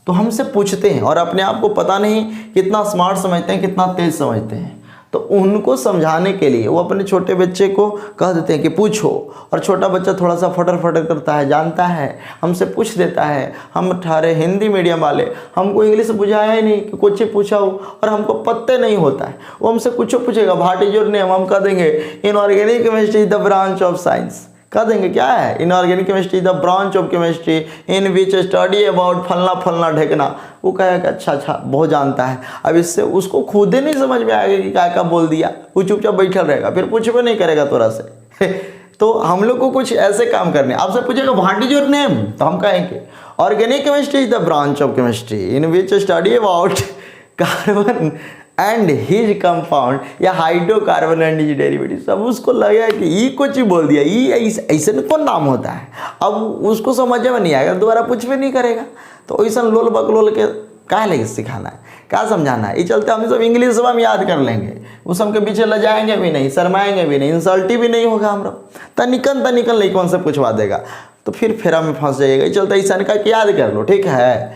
तो हमसे पूछते हैं और अपने आप को पता नहीं कितना स्मार्ट समझते हैं, कितना तेज समझते हैं। तो उनको समझाने के लिए वो अपने छोटे बच्चे को कह देते हैं कि पूछो, और छोटा बच्चा थोड़ा सा फटर फटर करता है, जानता है, हमसे पूछ देता है। हम ठहरे हिंदी मीडियम वाले, हमको इंग्लिश बुझाया ही नहीं कि कुछ पूछा हो, और हमको पत्ते नहीं होता है। वो हमसे कुछ पूछेगा, व्हाट इज योर नेम, हम कह देंगे inorganic chemistry is the branch of science. कह देंगे क्या है, inorganic chemistry the branch of chemistry in which study about फलना फलना ढेकना। वो कहेगा अच्छा अच्छा बहुत जानता है। अब इससे उसको खुद ही नहीं समझ में आएगा कि क्या क्या बोल दिया, वो चुपचाप बैठल रहेगा, फिर कुछ भी नहीं करेगा तोरा से। तो हम लोग को कुछ ऐसे काम करने, आपसे पूछेगा व्हाट इज योर नेम, तो हम कहेंगे organic chemistry is the branch of chemistry in which study about carbon and his compound या हाइड्रोकार्बन एंड हिज डेरिवेटिव। सब उसको लगा कि ये कुछ ही बोल दिया, ये ऐसे कौन नाम होता है। अब उसको समझ में नहीं आएगा, दोबारा कुछ भी नहीं करेगा। तो ऐसा लोल बकलोल के क्या लगे सिखाना है, क्या समझाना है। ये चलते हम सब इंग्लिश में याद कर लेंगे, उस हम के पीछे ल जाएंगे भी नहीं, शर्माएंगे भी नहीं, इंसल्टी भी नहीं होगा। हम लोग तनिकन नहीं कौन से पूछवा देगा, तो फिर फेरा में फंस जाइएगा। चलते ऐसा का याद कर लो, ठीक है।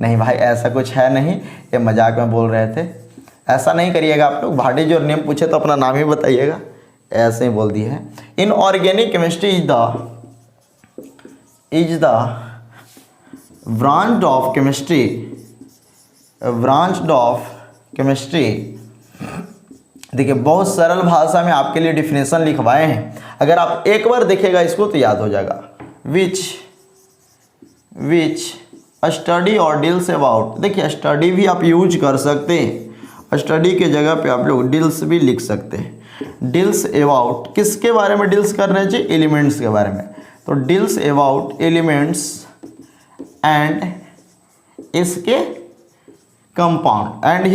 नहीं भाई ऐसा कुछ है नहीं, ये मजाक में बोल रहे थे, ऐसा नहीं करिएगा आप लोग। भाटी जो नेम पूछे तो अपना नाम ही बताइएगा, ऐसे ही बोल दिए हैं। Inorganic chemistry is the branch of chemistry branch of chemistry. देखिए बहुत सरल भाषा में आपके लिए डिफिनेशन लिखवाए हैं, अगर आप एक बार देखेगा इसको तो याद हो जाएगा। विच स्टडी और डील्स अबाउट, देखिए स्टडी भी आप यूज कर सकते हैं, स्टडी के जगह पे आप लोग डील्स भी लिख सकते हैं। डील्स अबाउट किसके बारे में डील्स कर रहे हैं जी? एलिमेंट्स के बारे में। तो डील्स अबाउट एलिमेंट्स एंड इसके compound and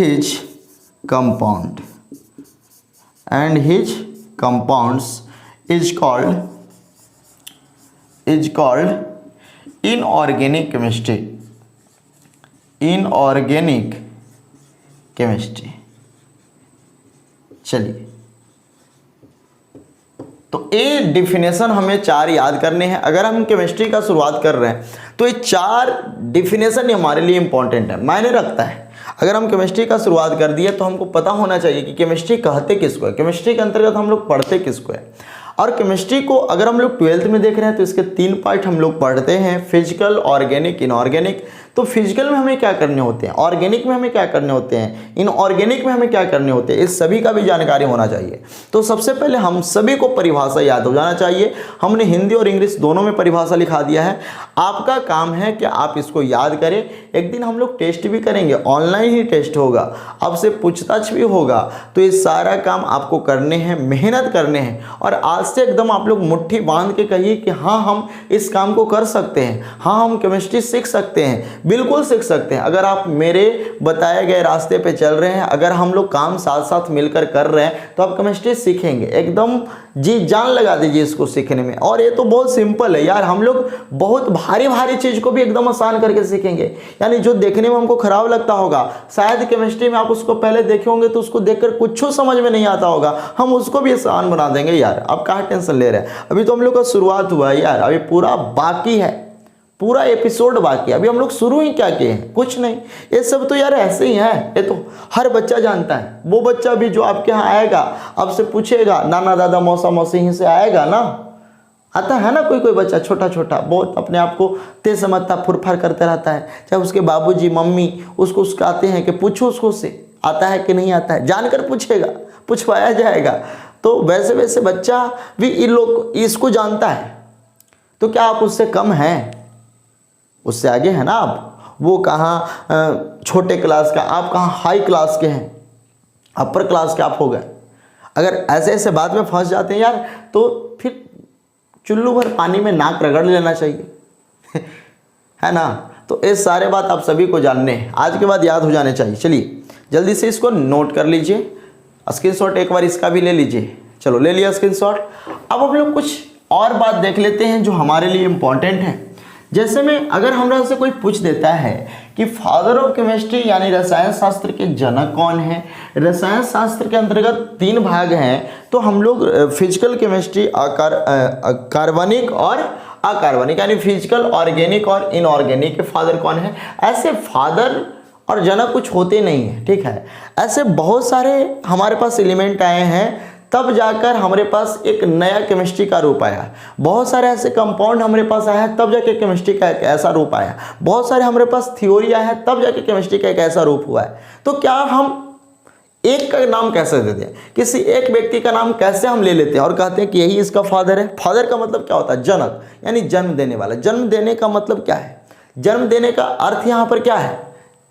his compounds is called inorganic chemistry। चलिए, तो ये डिफिनेशन हमें 4 याद करने हैं। अगर हम केमिस्ट्री का शुरुआत कर रहे हैं तो ये 4 डिफिनेशन हमारे लिए इंपॉर्टेंट है, मायने रखता है। अगर हम केमिस्ट्री का शुरुआत कर दिए तो हमको पता होना चाहिए कि केमिस्ट्री कहते किसको है, केमिस्ट्री के अंतर्गत हम लोग पढ़ते किसको है। और केमिस्ट्री को अगर हम लोग 12th में देख रहे हैं तो इसके 3 पार्ट हम लोग पढ़ते हैं, फिजिकल, ऑर्गेनिक, इनऑर्गेनिक। तो फिजिकल में हमें क्या करने होते हैं, ऑर्गेनिक में हमें क्या करने होते हैं, इनऑर्गेनिक में हमें क्या करने होते हैं, इस सभी का भी जानकारी होना चाहिए। तो सबसे पहले हम सभी को परिभाषा याद हो जाना चाहिए। हमने हिंदी और इंग्लिश दोनों में परिभाषा लिखा दिया है, आपका काम है कि आप इसको याद करें। एक दिन हम लोग टेस्ट भी करेंगे, ऑनलाइन ही टेस्ट होगा, आपसे पूछताछ भी होगा। तो ये सारा काम आपको करने हैं, मेहनत करने हैं। और आज से एकदम आप लोग मुट्ठी बांध के कहिए कि हाँ हम इस काम को कर सकते हैं, हाँ हम केमिस्ट्री सीख सकते हैं, बिल्कुल सीख सकते हैं। अगर आप मेरे बताए गए रास्ते पे चल रहे हैं, अगर हम लोग काम साथ साथ मिलकर कर रहे हैं तो आप केमिस्ट्री सीखेंगे। एकदम जी जान लगा दीजिए इसको सीखने में। और ये तो बहुत सिंपल है यार, हम लोग बहुत भारी भारी चीज़ को भी एकदम आसान करके सीखेंगे। यानी जो देखने में हमको खराब लगता होगा, शायद केमिस्ट्री में आप उसको पहले देखे होंगे तो उसको देखकर कुछ समझ में नहीं आता होगा, हम उसको भी आसान बना देंगे यार। अब कहाँ टेंशन ले रहे हैं, अभी तो हम लोग का शुरुआत हुआ है यार, अभी पूरा बाकी है, पूरा एपिसोड बाकी है। अभी हम लोग शुरू ही क्या किए हैं, कुछ नहीं। ये सब तो यार ऐसे ही है, ये तो हर बच्चा जानता है। वो बच्चा भी जो आपके यहाँ आएगा, आपसे पूछेगा, नाना दादा मौसा मौसी ही से आएगा ना, आता है ना कोई कोई बच्चा छोटा छोटा, बहुत अपने आप को तेज समझता, फुरफार करता रहता है। चाहे उसके बाबूजी मम्मी उसको आते हैं कि पूछो उसको से आता है कि नहीं आता है, जानकर पूछेगा, पूछवाया जाएगा। तो वैसे वैसे बच्चा भी इन लोग इसको जानता है। तो क्या आप उससे कम हैं? उससे आगे है ना आप। वो कहाँ छोटे क्लास का, आप कहाँ हाई क्लास के हैं, अपर क्लास के आप हो गए। अगर ऐसे ऐसे बात में फंस जाते हैं यार तो फिर चुल्लू भर पानी में नाक रगड़ लेना चाहिए है ना। तो ये सारे बात आप सभी को जानने हैं, आज के बाद याद हो जाने चाहिए। चलिए जल्दी से इसको नोट कर लीजिए, स्क्रीनशॉट एक बार इसका भी ले लीजिए। चलो ले लिया स्क्रीनशॉट। अब हम लोग कुछ और बात देख लेते हैं जो हमारे लिए इम्पॉर्टेंट है। जैसे में अगर हमरा से कोई पूछ देता है कि फादर ऑफ केमिस्ट्री यानी रसायन शास्त्र के जनक कौन है। रसायन शास्त्र के अंतर्गत 3 भाग हैं, तो हम लोग फिजिकल केमिस्ट्री, कार्बनिक और अकार्बनिक, यानी फिजिकल, ऑर्गेनिक और इनऑर्गेनिक के फादर कौन है। ऐसे फादर और जनक कुछ होते नहीं है, ठीक है। ऐसे बहुत सारे हमारे पास एलिमेंट आए हैं, तब जाकर हमारे पास एक नया केमिस्ट्री का रूप आया। बहुत सारे ऐसे कंपाउंड हमारे पास आया है, तब जाके केमिस्ट्री का एक ऐसा रूप आया। बहुत सारे हमारे पास थ्योरी आया है, तब जाके केमिस्ट्री का एक ऐसा रूप हुआ है। तो क्या हम एक का नाम कैसे देते हैं, किसी एक व्यक्ति का नाम कैसे हम ले लेते हैं और कहते हैं कि यही इसका फादर है। फादर का मतलब क्या होता है? जनक, यानी जन्म देने वाला। जन्म देने का मतलब क्या है? जन्म देने का अर्थ यहाँ पर क्या है?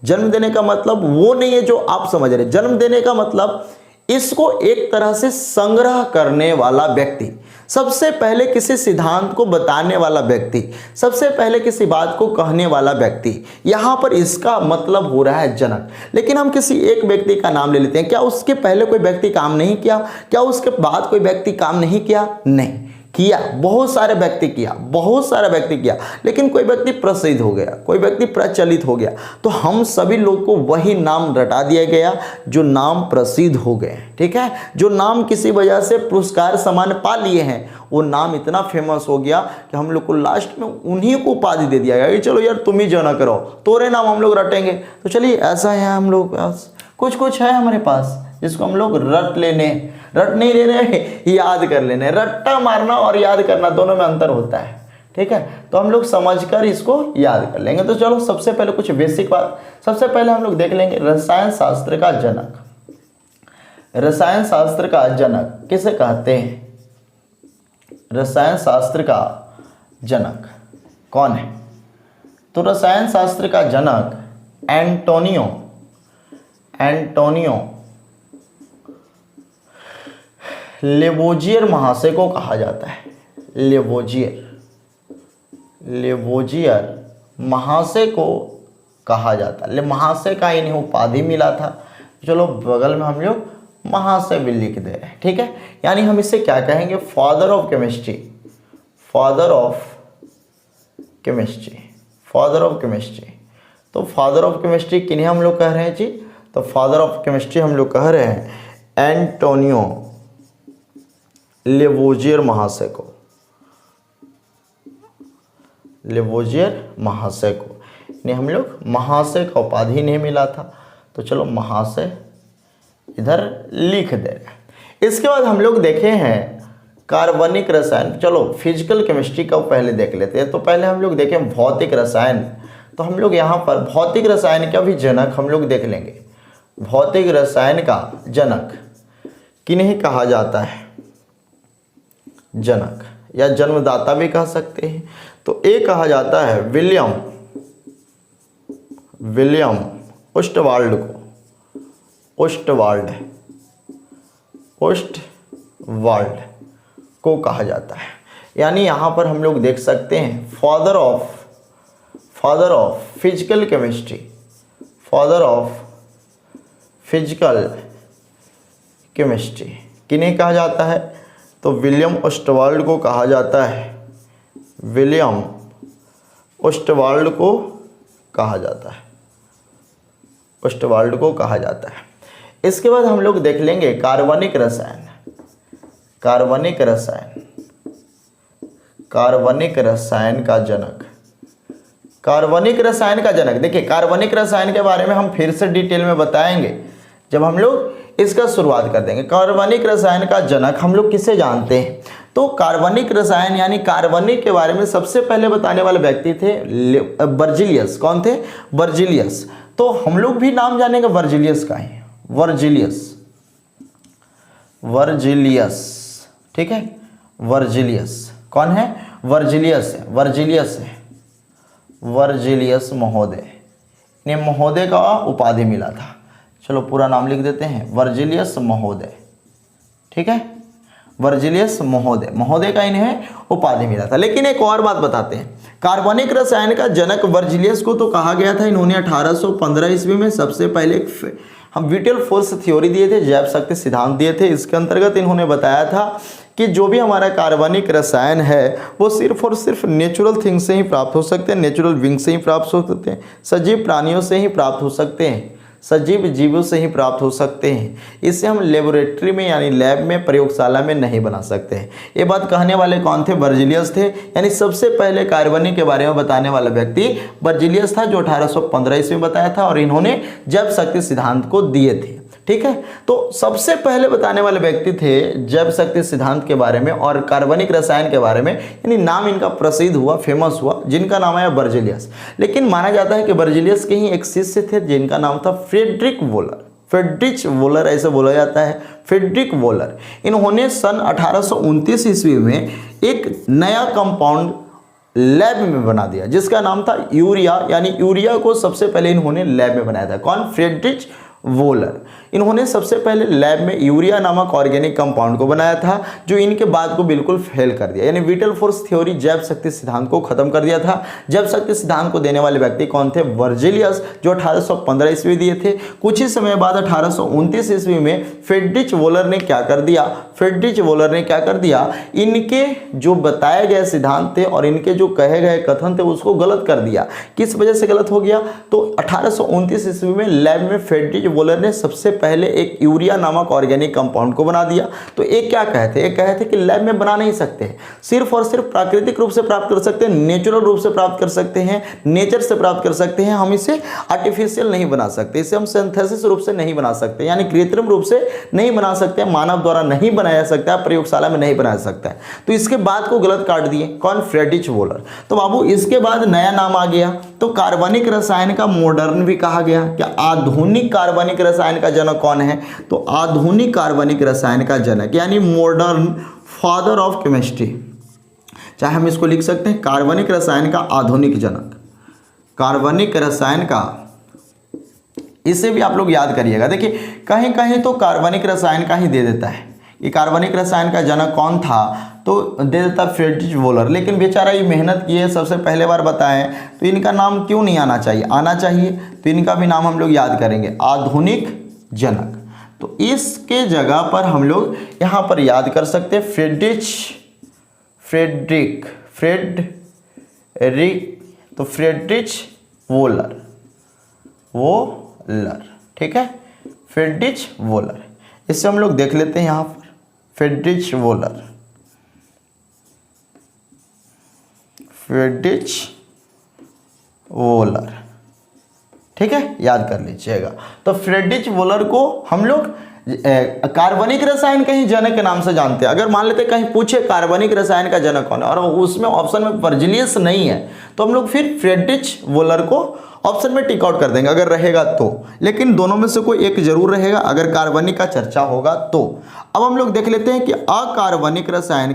जन्म देने का मतलब वो नहीं है जो आप समझ रहे। जन्म देने का मतलब इसको एक तरह से संग्रह करने वाला व्यक्ति, सबसे पहले किसी सिद्धांत को बताने वाला व्यक्ति, सबसे पहले किसी बात को कहने वाला व्यक्ति, यहाँ पर इसका मतलब हो रहा है जनक। लेकिन हम किसी एक व्यक्ति का नाम ले लेते हैं, क्या उसके पहले कोई व्यक्ति काम नहीं किया? क्या उसके बाद कोई व्यक्ति काम नहीं किया? नहीं किया, बहुत सारे व्यक्ति किया, बहुत सारा व्यक्ति किया, लेकिन कोई व्यक्ति प्रसिद्ध हो गया, कोई व्यक्ति प्रचलित हो गया, तो हम सभी लोग को वही नाम रटा दिया गया जो नाम प्रसिद्ध हो गए, ठीक है। जो नाम किसी वजह से पुरस्कार सम्मान पा लिए हैं, वो नाम इतना फेमस हो गया कि हम लोग को लास्ट में उन्हीं को उपाधि दे दिया गया कि चलो यार तुम ही जनक रहो, तोरे नाम हम लोग रटेंगे। तो चलिए ऐसा है, हम लोग कुछ है हमारे पास जिसको हम लोग रट नहीं लेने, याद कर लेने। रट्टा मारना और याद करना दोनों में अंतर होता है, ठीक है, तो हम लोग समझकर इसको याद कर लेंगे। तो चलो सबसे पहले कुछ बेसिक बात, सबसे पहले हम लोग देख लेंगे रसायन शास्त्र का जनक। रसायन शास्त्र का जनक किसे कहते हैं? रसायन शास्त्र का जनक कौन है? तो रसायन शास्त्र का जनक एंटोनियो लेवोजियर महाशय को कहा जाता है। लेवोजियर महाशय को कहा जाता है। महाशय का इन्हें उपाधि मिला था। चलो बगल में हम लोग महाशय भी लिख दे रहे हैं, ठीक है। यानी हम इसे क्या कहेंगे? Father of chemistry. Father of chemistry, father of chemistry. तो फादर ऑफ केमिस्ट्री किन्हें हम लोग कह रहे हैं जी? तो फादर ऑफ केमिस्ट्री हम लोग कह रहे हैं एंटोनियो लेवोजियर महाशय को। लेवोजियर महाशय को इन्हें हम लोग महाशय का उपाधि इन्हें मिला था। तो चलो महाशय इधर लिख दे रहे हैं। इसके बाद हम लोग देखे हैं कार्बनिक रसायन। चलो फिजिकल केमिस्ट्री का पहले देख लेते हैं। तो पहले हम लोग देखें भौतिक रसायन। तो हम लोग यहाँ पर भौतिक रसायन का भी जनक हम लोग देख लेंगे। भौतिक रसायन का जनक किन्हें कहा जाता है? जनक या जन्मदाता भी कह सकते हैं। तो ए कहा जाता है विलियम ओस्टवाल्ड को। ओस्टवाल्ड को कहा जाता है। यानी यहाँ पर हम लोग देख सकते हैं father of physical chemistry, father of physical chemistry किन्हें कहा जाता है? तो विलियम ओस्टवाल्ड को कहा जाता है। विलियम ओस्टवाल्ड को कहा जाता है। ओस्टवाल्ड को कहा जाता है। इसके बाद हम लोग देख लेंगे कार्बनिक रसायन। कार्बनिक रसायन का जनक। कार्बनिक रसायन का जनक, देखिए कार्बनिक रसायन के बारे में हम फिर से डिटेल में बताएंगे जब हम लोग इसका शुरुआत कर देंगे। कार्बनिक रसायन का जनक हम लोग किसे जानते हैं? तो कार्बनिक रसायन यानी कार्बनिक के बारे में सबसे पहले बताने वाले व्यक्ति थे बर्जिलियस। कौन थे? बर्जिलियस। तो हम लोग भी नाम जानेंगे बर्जिलियस का ही, वर्जिलियस, ठीक है। वर्जिलियस कौन है? वर्जिलियस महोदय। इन्हें महोदय का उपाधि मिला था। चलो पूरा नाम लिख देते हैं, वर्जिलियस महोदय, ठीक है। वर्जिलियस महोदय का इन्हें उपाधि मिला था। लेकिन एक और बात बताते हैं, कार्बनिक रसायन का जनक वर्जिलियस को तो कहा गया था। इन्होंने 1815 ईस्वी में सबसे पहले हम विटल फोर्स थ्योरी दिए थे, जैव शक्ति सिद्धांत दिए थे। इसके अंतर्गत इन्होंने बताया था कि जो भी हमारा कार्बनिक रसायन है वो सिर्फ और सिर्फ नेचुरल थिंग्स से ही प्राप्त हो सकते हैं, नेचुरल विंग से ही प्राप्त हो सकते हैं, सजीव प्राणियों से ही प्राप्त हो सकते हैं, सजीव जीवों से ही प्राप्त हो सकते हैं। इसे हम लेबोरेटरी में यानी लैब में, प्रयोगशाला में नहीं बना सकते हैं। ये बात कहने वाले कौन थे? बर्जिलियस थे। यानी सबसे पहले कार्बनिक के बारे में बताने वाला व्यक्ति बर्जिलियस था, जो 1815 ईस्वी में बताया था और इन्होंने जैव शक्ति सिद्धांत को दिए थे, ठीक है। तो सबसे पहले बताने वाले व्यक्ति थे जैव शक्ति सिद्धांत के बारे में और कार्बनिक रसायन के बारे में। यानी नाम इनका प्रसिद्ध हुआ, फेमस हुआ, जिनका नाम है बर्जिलियस। लेकिन माना जाता है कि बर्जिलियस के ही एक शिष्य थे जिनका नाम था फ्रेडरिक वोलर, ऐसे बोला जाता है, फ्रेडरिक वोलर। इन्होंने सन 1829 ईस्वी में एक नया कंपाउंड लैब में बना दिया जिसका नाम था यूरिया। यानी यूरिया को सबसे पहले इन्होंने लैब में बनाया था। कौन? Friedrich Wohler. इन्होंने सबसे पहले लैब में यूरिया नामक ऑर्गेनिक कंपाउंड को बनाया था, जो इनके बाद को बिल्कुल फेल कर दिया। यानी विटल फोर्स थ्योरी, जैव शक्ति सिद्धांत को खत्म कर दिया था। जैव शक्ति सिद्धांत को देने वाले व्यक्ति कौन थे? वर्जिलियस, जो 1815 ईस्वी दिए थे। कुछ ही समय बाद 1829 ईस्वी में फ्रेडरिक वोलर ने क्या कर दिया? इनके जो बताए गए सिद्धांत थे और इनके जो कहे गए कथन थे उसको गलत कर दिया। किस वजह से गलत हो गया? तो 1829 ईस्वी में लैब में फ्रेडरिक वोलर ने सबसे पहले एक यूरिया नामक ऑर्गेनिक कंपाउंड को बना दिया। तो एक क्या कहते हैं, कहे थे कि लैब में बना नहीं सकते हैं, सिर्फ और सिर्फ प्राकृतिक रूप से प्राप्त कर सकते हैं, नेचुरल रूप से प्राप्त कर सकते हैं, नेचर से प्राप्त कर सकते हैं, हम इसे आर्टिफिशियल नहीं बना सकते, इसे हम सिंथेसिस रूप से नहीं बना सकते, यानी कृत्रिम रूप से नहीं बना सकते, मानव द्वारा नहीं बनाया सकता, प्रयोगशाला में नहीं बनाया सकता है। तो इसके बाद को गलत काट दिए, कौन, फ्रेडरिच वोलर। तो बाबू इसके बाद नया नाम आ गया, तो कार्बनिक रसायन का मॉडर्न भी कहा गया। क्या आधुनिक कार्बनिक रसायन का जनक कौन है, तो आधुनिक कार्बनिक रसायन का जनक यानी मॉडर्न फादर ऑफ केमिस्ट्री, चाहे हम इसको लिख सकते हैं कार्बनिक रसायन का आधुनिक जनक, कार्बनिक रसायन का, इसे भी आप लोग याद करिएगा। देखिए कहीं कहीं तो कार्बनिक रसायन का ही दे देता है कि कार्बनिक रसायन का जनक कौन था, तो दे देता फ्रेडरिच वोलर, लेकिन बेचारा ये मेहनत किए, सबसे पहले बार बताएं, तो इनका नाम क्यों नहीं आना चाहिए, आना चाहिए। तो इनका भी नाम हम लोग याद करेंगे, आधुनिक जनक। तो इसके जगह पर हम लोग यहाँ पर याद कर सकते हैं तो फ्रेडरिच वोलर, ठीक है, फ्रेडरिच वोलर, इससे हम लोग देख लेते हैं यहाँ पर फ्रेडरिच वोलर, ठीक है, याद कर लीजिएगा। तो फ्रेडरिच वोलर को हम लोग कार्बनिक रसायन के ही जनक के नाम से जानते हैं। अगर मान लेते कहीं पूछे कार्बनिक रसायन का जनक कौन है और उसमें ऑप्शन में वर्जिलियस नहीं है, तो हम लोग फिर फ्रेडरिच वोलर को ऑप्शन में टिक आउट कर देंगे अगर रहेगा तो, लेकिन दोनों में से कोई एक जरूर रहेगा अगर कार्बनिक का चर्चा होगा तो। अब हम लोग देख लेते हैं कि अकार्बनिक रसायन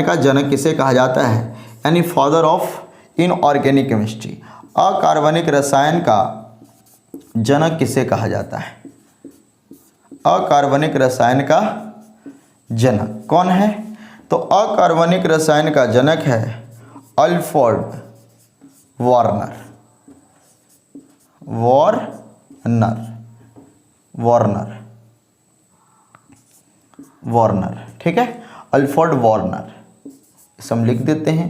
का जनक किसे कहा जाता है, यानी फादर ऑफ इनऑर्गेनिक केमिस्ट्री। अकार्बनिक रसायन का जनक किसे कहा जाता है, अकार्बनिक रसायन का जनक कौन है, तो अकार्बनिक रसायन का जनक है अल्फ्रेड वार्नर, ठीक है, अल्फ्रेड वार्नर, इसे हम लिख देते हैं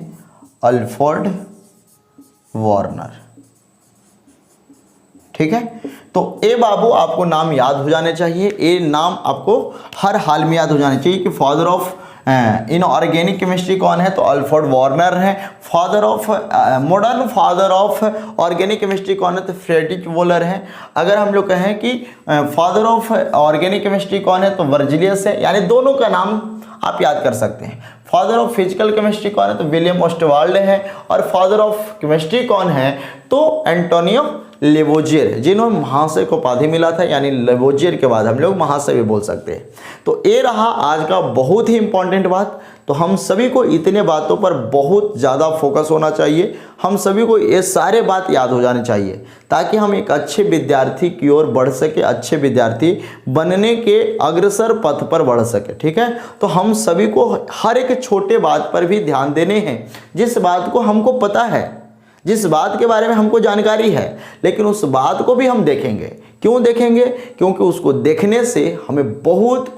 अल्फ्रेड वार्नर, ठीक है। तो ए बाबू आपको नाम याद हो जाने चाहिए, ए नाम आपको हर हाल में याद हो जाने चाहिए कि फादर ऑफ इनऑर्गेनिक केमिस्ट्री कौन है, तो अल्फ्रेड वार्नर है। Modern father of organic chemistry कौन है, तो फ्रेडरिच वोलर है। अगर हम लोग कहें कि फादर ऑफ ऑर्गेनिक केमिस्ट्री कौन है, तो वर्जिलियस है, यानी दोनों का नाम आप याद कर सकते हैं। फादर ऑफ फिजिकल केमिस्ट्री कौन है, तो विलियम ओस्टवाल्ड है। और फादर ऑफ केमिस्ट्री कौन है, तो एंटोनियो लेवोजियर, जिन्होंने महाशय को उपाधि मिला था, यानी लेवोजियर के बाद हम लोग महाशय भी बोल सकते हैं। तो ये रहा आज का बहुत ही इंपॉर्टेंट बात। तो हम सभी को इतने बातों पर बहुत ज़्यादा फोकस होना चाहिए, हम सभी को ये सारे बात याद हो जाने चाहिए ताकि हम एक अच्छे विद्यार्थी की ओर बढ़ सके, अच्छे विद्यार्थी बनने के अग्रसर पथ पर बढ़ सके, ठीक है। तो हम सभी को हर एक छोटे बात पर भी ध्यान देने हैं, जिस बात को हमको पता है, जिस बात के बारे में हमको जानकारी है, लेकिन उस बात को भी हम देखेंगे। क्यों देखेंगे, क्योंकि उसको देखने से हमें बहुत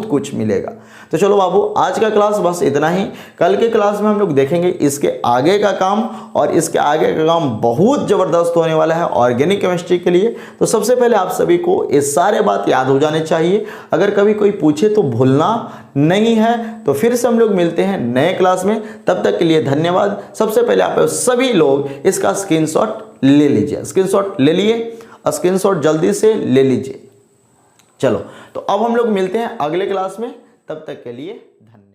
कुछ मिलेगा। तो चलो बाबू आज का क्लास बस इतना ही। कल के क्लास में हम लोग देखेंगे इसके आगे का काम, और इसके आगे का काम बहुत ज़बरदस्त होने वाला है ऑर्गेनिक केमिस्ट्री के लिए। तो सबसे पहले आप सभी को ये सारे बात याद हो जाने चाहिए। अगर कभी कोई पूछे तो भूलना नहीं है। तो फिर से हम लोग मिलते हैं नए क्लास में, तब तक के लिए धन्यवाद। सबसे पहले आप सभी लोग इसका स्क्रीनशॉट ले लीजिए, स्क्रीनशॉट ले लिए, स्क्रीनशॉट जल्दी से ले लीजिए। चलो तो अब हम लोग मिलते हैं अगले क्लास में, तब तक के लिए धन्यवाद।